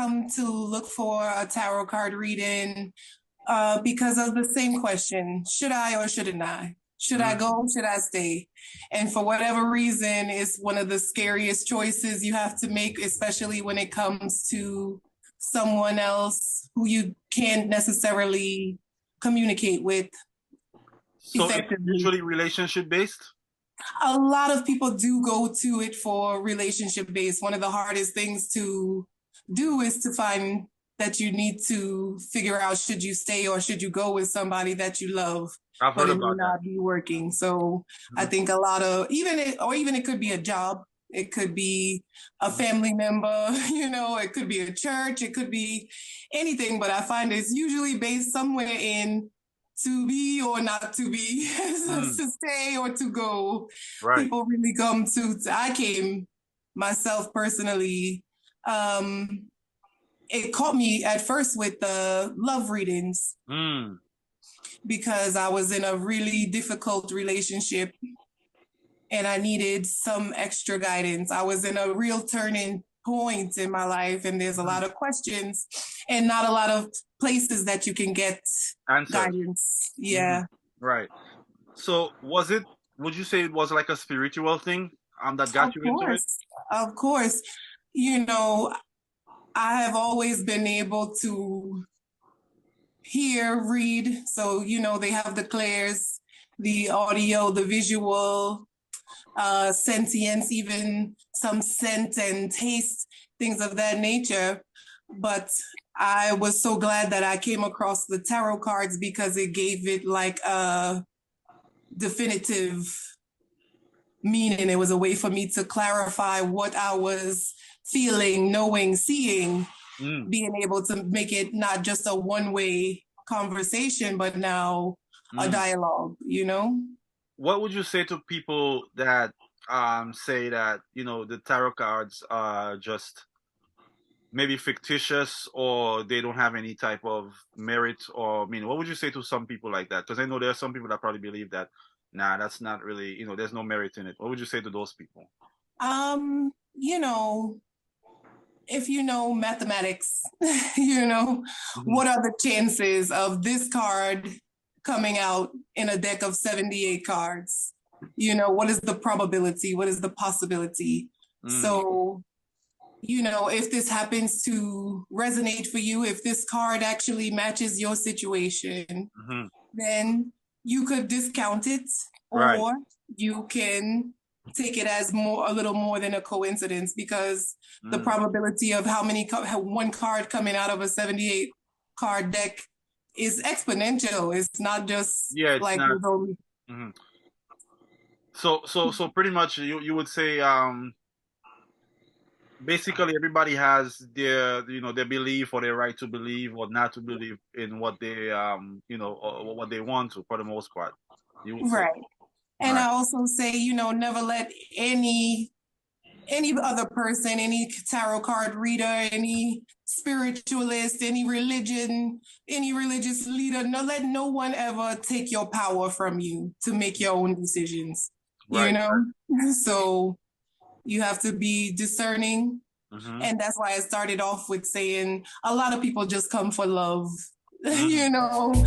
come to look for a tarot card reading because of the same question. Should I or shouldn't I? Should I Mm. go? Should I stay? And for whatever reason, it's one of the scariest choices you have to make, especially when it comes to someone else who you can't necessarily communicate with So it's effectively. usually relationship based. A lot of people do go to it for relationship based. One of the hardest things to do is to find that you need to figure out should you stay or should you go with somebody that you love, I've but heard it may about that. not be working. So I Mhm. think a lot of even it could be a job, it could be a family member, it could be a church, it could be anything, but I find it's usually based somewhere in to be or not to be, Mm. to stay or to go. Right. People really come I came myself personally. Um, it caught me at first with the love readings Mm. because I was in a really difficult relationship and I needed some extra guidance. I was in a real turning point in my life, and there's a Mhm. lot of questions and not a lot of places that you can get Answers. guidance. Mhm. Yeah. Right. So was it? Would you say it was like a spiritual thing that got Of you into it? course. Of course. You know, I have always been able to hear, read. So, they have the clairs, the audio, the visual, sentience, even some scent and taste, things of that nature. But I was so glad that I came across the tarot cards because it gave it like a definitive meaning. It was a way for me to clarify what I was feeling, knowing, seeing, Mm. being able to make it not just a one way conversation, but now a Mm. dialogue. What would you say to people that say that the tarot cards are just maybe fictitious or they don't have any type of merit or meaning? What would you say to some people like that? Because I know there are some people that probably believe that, nah, that's not really, there's no merit in it. What would you say to those people? Um, you know, if you know mathematics, you know, Hmm. what are the chances of this card coming out in a deck of 78 cards? What is the probability? What is the possibility? Mm. So, if this happens to resonate for you, if this card actually matches your situation, Hmm. then you could discount it, Right. or you can take it as a little more than a coincidence, because the Mm. probability of how one card coming out of a 78 card deck is exponential. It's not just Yeah, it's like not. with only. Mhm. So pretty much you would say basically everybody has their their belief or their right to believe or not to believe in what they or what they want to for the most part. You would say. Right. And Right. I also say, never let any other person, any tarot card reader, any spiritualist, any religious leader, let no one ever take your power from you to make your own decisions, you Right. know? So you have to be discerning. Mm-hmm. And that's why I started off with saying a lot of people just come for love, Mm. you know?